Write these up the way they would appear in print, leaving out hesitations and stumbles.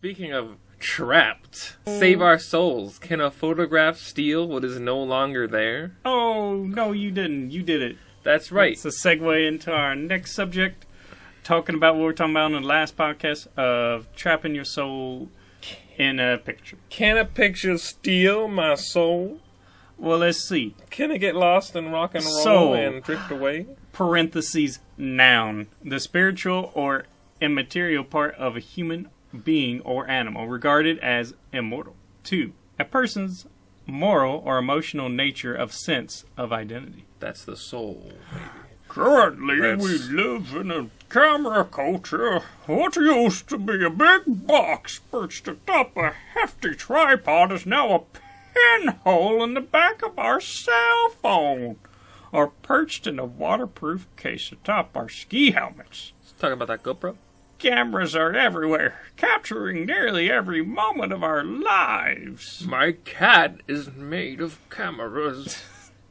Speaking of trapped, save our souls. Can a photograph steal what is no longer there? Oh, no, you didn't. You did it. That's right. It's a segue into our next subject, talking about what we were talking about in the last podcast of trapping your soul in a picture. Can a picture steal my soul? Well, let's see. Can it get lost in rock and roll Soul. and drift away? Parentheses, noun. The spiritual or immaterial part of a human being or animal regarded as immortal. 2. A person's moral or emotional nature of sense of identity. That's the soul, maybe. Currently, we live in a camera culture. What used to be a big box perched atop a hefty tripod is now a pinhole in the back of our cell phone, or perched in a waterproof case atop our ski helmets. Let's talk about that GoPro. Cameras are everywhere, capturing nearly every moment of our lives. My cat is made of cameras.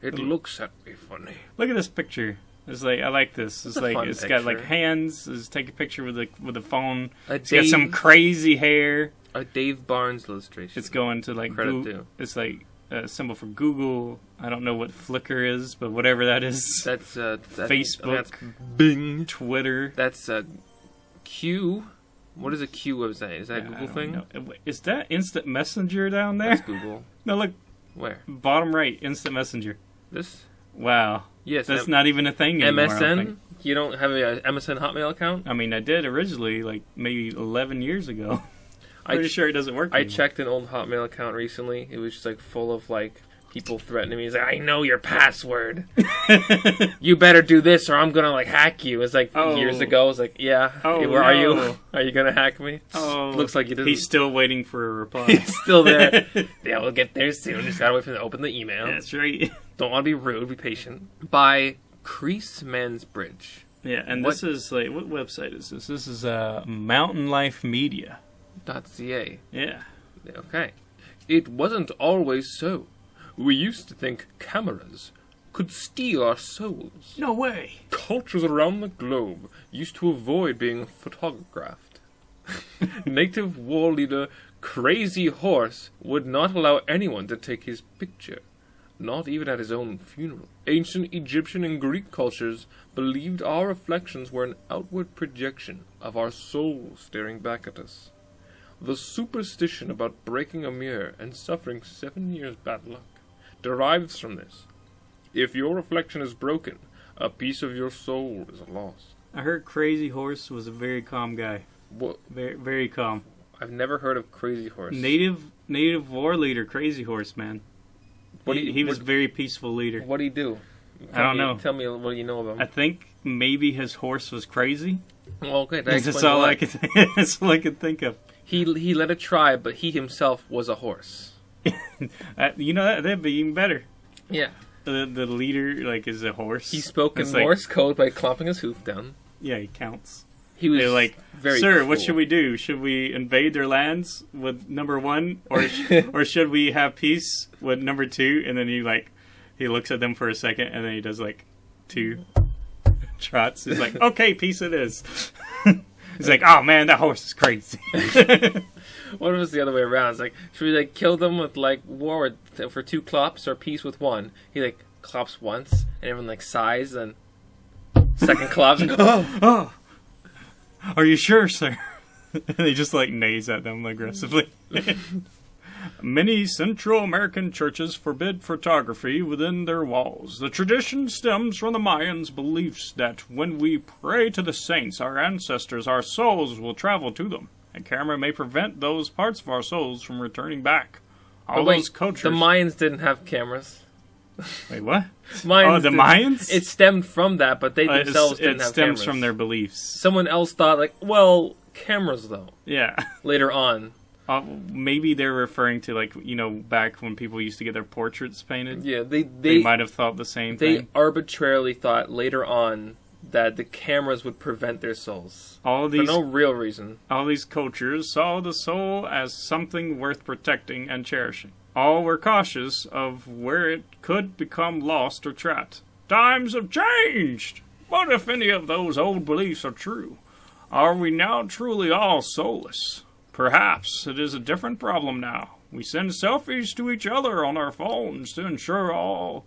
It looks at me funny. Look at this picture. It's like, I like this. It's like it's got like hands. It's take a picture with a phone. It's got some crazy hair. A Dave Barnes illustration. It's going to like Google. It's like a symbol for Google. I don't know what Flickr is, but whatever that is. That's Facebook. That's Bing. Twitter. That's Q. What is a Q website? Is that a Google thing? Know. Is that Instant Messenger down there? That's Google. No, look. Where? Bottom right, Instant Messenger. This? Wow. Yes. That's not even a thing anymore. MSN? You don't have a MSN Hotmail account? I mean, I did originally, like maybe 11 years ago. Pretty sure it doesn't work anymore. I checked an old Hotmail account recently. It was just like full of like people threatening me. He's like, I know your password. You better do this or I'm gonna like hack you. It's like years ago. I was like, yeah. Where are you? Are you gonna hack me? Oh, looks like you didn't. He's still waiting for a reply. He's still there. Yeah, we'll get there soon. Just gotta wait for them to open the email. That's right. Don't want to be rude. Be patient. By Crease Men's Bridge. Yeah, and this is like, what website is this? This is Mountain Life Media. .ca. Yeah. Okay. It wasn't always so. We used to think cameras could steal our souls. No way. Cultures around the globe used to avoid being photographed. Native war leader Crazy Horse would not allow anyone to take his picture, not even at his own funeral. Ancient Egyptian and Greek cultures believed our reflections were an outward projection of our souls staring back at us. The superstition about breaking a mirror and suffering 7 years bad luck derives from this. If your reflection is broken, a piece of your soul is lost. I heard Crazy Horse was a very calm guy. What? Very, very calm. I've never heard of Crazy Horse. Native war leader, Crazy Horse, man. He was a very peaceful leader. What did he do? I don't know. Tell me what you know about him. I think maybe his horse was crazy. Well, okay, that's all I could. That's all I could think of. He led a tribe, but he himself was a horse. You know, that'd be even better. Yeah. The leader, like, is a horse. He spoke in Morse code by clomping his hoof down. Yeah, he counts. He was like, very Sir, cool. What should we do? Should we invade their lands with number 1? Or should we have peace with number 2? And then he looks at them for a second, and then he does, 2 trots. He's like, okay, peace it is. He's like, oh man, that horse is crazy. What if it was the other way around? It's like, should we kill them with war for 2 clops or peace with 1? He clops once and everyone sighs and second clops. Oh, are you sure, sir? And he just neighs at them aggressively. Many Central American churches forbid photography within their walls. The tradition stems from the Mayans' beliefs that when we pray to the saints, our ancestors, our souls will travel to them. A camera may prevent those parts of our souls from returning back. Those cultures. The Mayans didn't have cameras. Wait, what? Mayans? It stemmed from that, but they themselves didn't have cameras. It stems from their beliefs. Someone else thought, cameras though. Yeah. Later on. Maybe they're referring to back when people used to get their portraits painted. Yeah, they might have thought the same thing. They arbitrarily thought later on that the cameras would prevent their souls. For no real reason. All these cultures saw the soul as something worth protecting and cherishing. All were cautious of where it could become lost or trapped. Times have changed! What if any of those old beliefs are true? Are we now truly all soulless? Perhaps it is a different problem now. We send selfies to each other on our phones to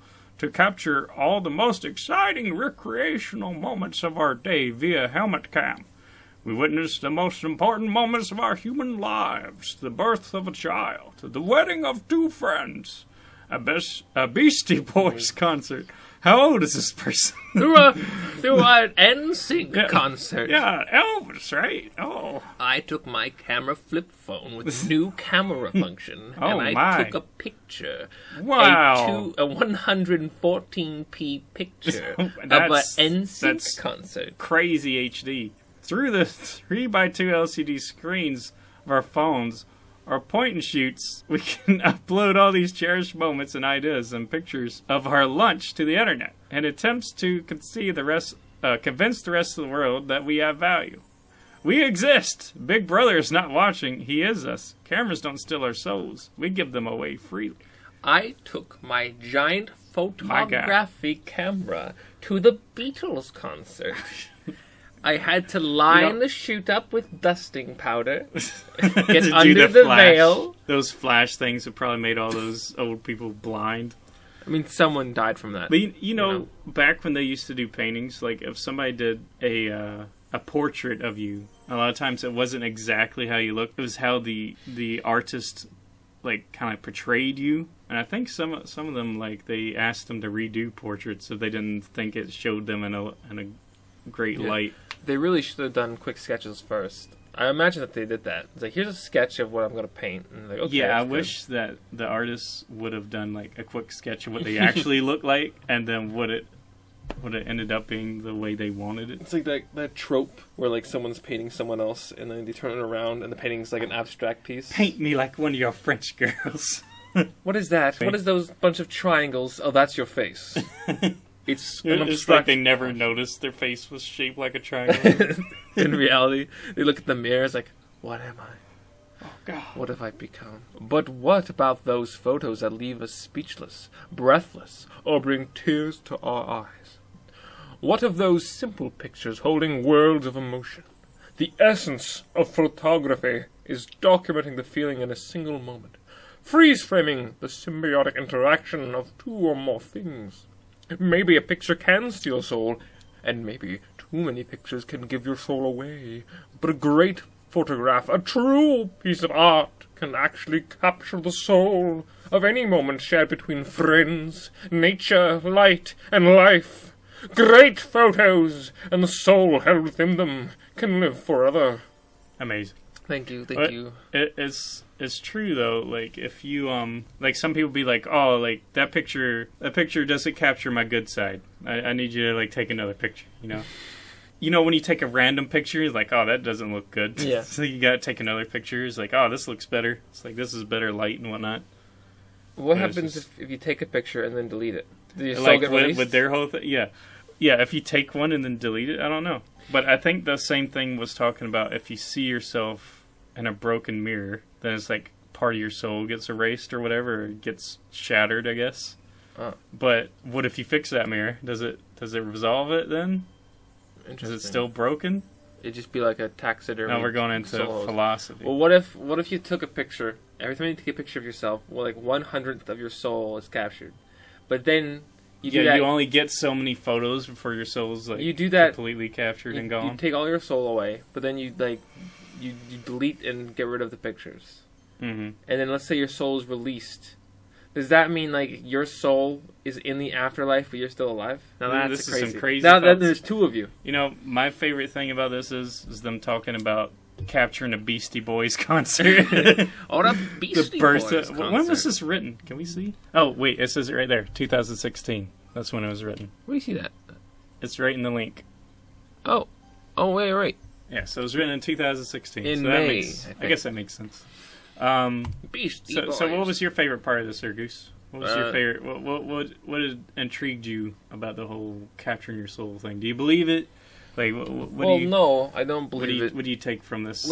capture all the most exciting recreational moments of our day via helmet cam. We witness the most important moments of our human lives, the birth of a child, the wedding of two friends, a Beastie Boys concert. How old is this person? Through an NSYNC concert. Yeah, Elvis, right? Oh. I took my camera flip phone with new camera function, Oh, and I my. took a picture. Wow. A 114p picture of an That's NSYNC concert. Crazy HD. Through the 3x2 LCD screens of our phones, our point and shoots, we can upload all these cherished moments and ideas and pictures of our lunch to the internet and attempts to convince the rest of the world that we have value. We exist. Big Brother is not watching. He is us. Cameras don't steal our souls. We give them away freely. I took my giant photography camera to the Beatles concert. I had to line the shoot up with dusting powder, get under the veil. Those flash things have probably made all those old people blind. I mean, someone died from that. But you know, back when they used to do paintings, like if somebody did a portrait of you, a lot of times it wasn't exactly how you looked. It was how the artist like kind of portrayed you. And I think some of them, like, they asked them to redo portraits if they didn't think it showed them in a great light. They really should have done quick sketches first. I imagine that they did that. It's like, here's a sketch of what I'm going to paint. And like, okay, yeah, I wish that the artists would have done like a quick sketch of what they actually look like, and then would it ended up being the way they wanted it. It's like that trope where like someone's painting someone else, and then they turn it around, and the painting's like an abstract piece. Paint me like one of your French girls. What is that? What is those bunch of triangles? Oh, that's your face. It's like they never noticed their face was shaped like a triangle. In reality, they look at the mirror, it's like, what am I? Oh, God. What have I become? But what about those photos that leave us speechless, breathless, or bring tears to our eyes? What of those simple pictures holding worlds of emotion? The essence of photography is documenting the feeling in a single moment, freeze-framing the symbiotic interaction of two or more things. Maybe a picture can steal soul, and maybe too many pictures can give your soul away. But a great photograph, a true piece of art, can actually capture the soul of any moment shared between friends, nature, light, and life. Great photos, and the soul held within them, can live forever. Amazing. Thank you. It's true though. Like if you like some people be like, oh, like that picture doesn't capture my good side. I need you to like take another picture. You know when you take a random picture, it's like, oh, that doesn't look good. Yeah. So you gotta take another picture. It's like, oh, this looks better. It's like this is better light and whatnot. What happens if you take a picture and then delete it? Do you still like get released? with their whole thing? Yeah. If you take one and then delete it, I don't know. But I think the same thing was talking about if you see yourself in a broken mirror, then it's like part of your soul gets erased or whatever, or gets shattered, I guess. Oh. But what if you fix that mirror? Does it resolve it then? Is it still broken? It'd just be like a taxidermy. Now we're going into philosophy. Well, what if you took a picture? Every time you take a picture of yourself, well, like 1/100th of your soul is captured, but then you do that. You only get so many photos before your soul's like you do that completely captured and gone. You take all your soul away, but then you delete and get rid of the pictures. Mm-hmm. And then let's say your soul is released. Does that mean like your soul is in the afterlife, but you're still alive? Now that's this is some crazy. Now that there's two of you. My favorite thing about this is them talking about capturing a Beastie Boys concert. Oh, that Beastie Boys concert. When was this written? Can we see? Oh, wait, it says it right there. 2016. That's when it was written. Where do you see that? It's right in the link. Oh, wait, right. Yeah, so it was written in 2016. In so May. I guess that makes sense. Beastie Boys. So what was your favorite part of this, Sir Goose? What was your favorite? What intrigued you about the whole capturing your soul thing? Do you believe it? Like, no, I don't believe it. What do you take from this?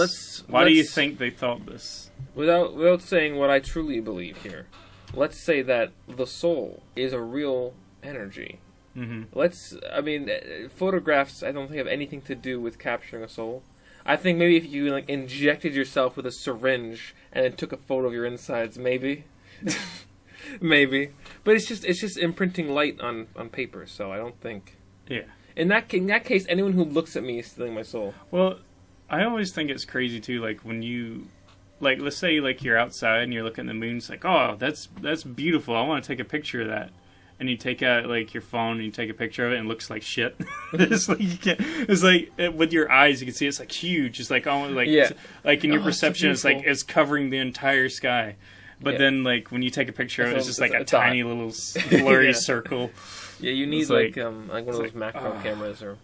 Why do you think they thought this? Without saying what I truly believe here, let's say that the soul is a real energy. Mm-hmm. Photographs I don't think have anything to do with capturing a soul. I think maybe if you like injected yourself with a syringe and then took a photo of your insides, maybe, maybe. But it's just imprinting light on paper, so I don't think. Yeah. In that case, anyone who looks at me is stealing my soul. Well, I always think it's crazy too. Like when you, like, let's say like you're outside and you're looking at the moon. It's like, oh, that's beautiful. I want to take a picture of that. And you take out like your phone and you take a picture of it and it looks like shit. It's like you can't. It's like with your eyes you can see it's like huge. It's like almost like like in your perception it's like it's covering the entire sky. But then like when you take a picture of it, it's just like a tiny little blurry circle. Yeah, you need like one of those macro cameras or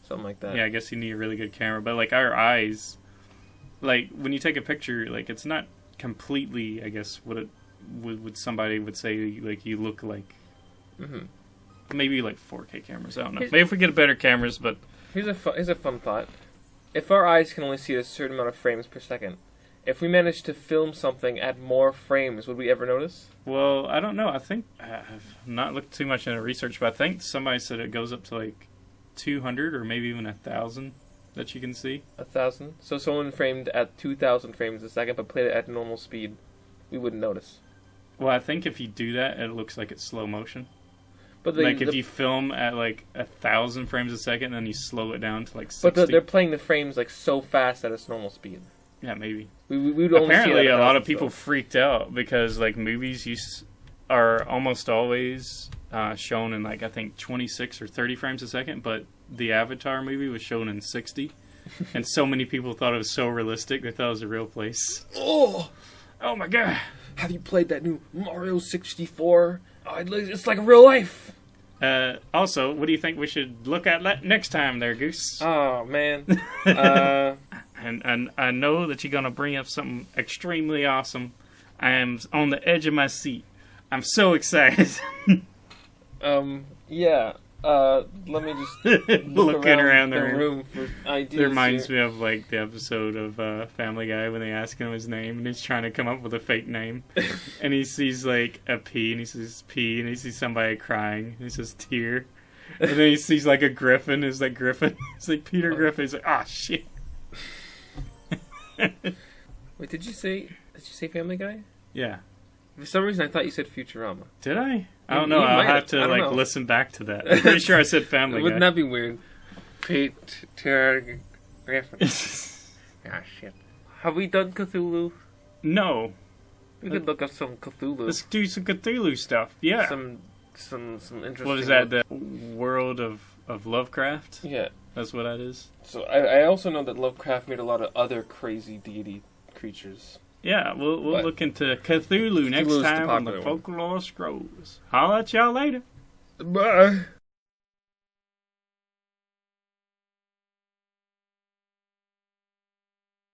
something like that. Yeah, I guess you need a really good camera. But like our eyes, like when you take a picture, like it's not completely. I guess what it would somebody would say like you look like. Mm-hmm. Maybe like 4K cameras. I don't know. Maybe if we get better cameras, but here's a fun thought. If our eyes can only see a certain amount of frames per second, if we managed to film something at more frames, would we ever notice? Well, I don't know. I think I've not looked too much into research, but I think somebody said it goes up to like 200 or maybe even 1,000 that you can see. 1,000. So someone framed at 2,000 frames a second, but played it at normal speed, we wouldn't notice. Well, I think if you do that, it looks like it's slow motion. But if you film at like 1,000 frames a second, then you slow it down to like 60. But they're playing the frames like so fast at its normal speed. Yeah, maybe. We would only Apparently, see a lot of people freaked out because like movies are almost always shown in like I think 26 or 30 frames a second, but the Avatar movie was shown in 60, and so many people thought it was so realistic they thought it was a real place. Oh my god! Have you played that new Mario 64? It's like real life. Also, what do you think we should look at next time there, Goose? Oh, man. And I know that you're going to bring up something extremely awesome. I am on the edge of my seat. I'm so excited. Yeah. Let me just looking around the room for ideas. It reminds me of like the episode of Family Guy when they ask him his name and he's trying to come up with a fake name, and he sees like a P and he says P and he sees somebody crying and he says tear, and then he sees like a griffin. It's like Griffin. It's like Peter Griffin. He's like, oh shit. Wait, did you say Family Guy? Yeah. For some reason, I thought you said Futurama. Did I? I don't know. I'll have to like listen back to that. I'm pretty sure I said Family Guy. Wouldn't that be weird? Peter Griffin. Ah, shit. Have we done Cthulhu? No. We could look up some Cthulhu. Let's do some Cthulhu stuff. Yeah. Some interesting. What is that? The world of Lovecraft? Yeah. That's what that is. So I also know that Lovecraft made a lot of other crazy deity creatures. Yeah, we'll look into Cthulhu next time on the Folklore Scrolls. Holla at y'all later. Bye.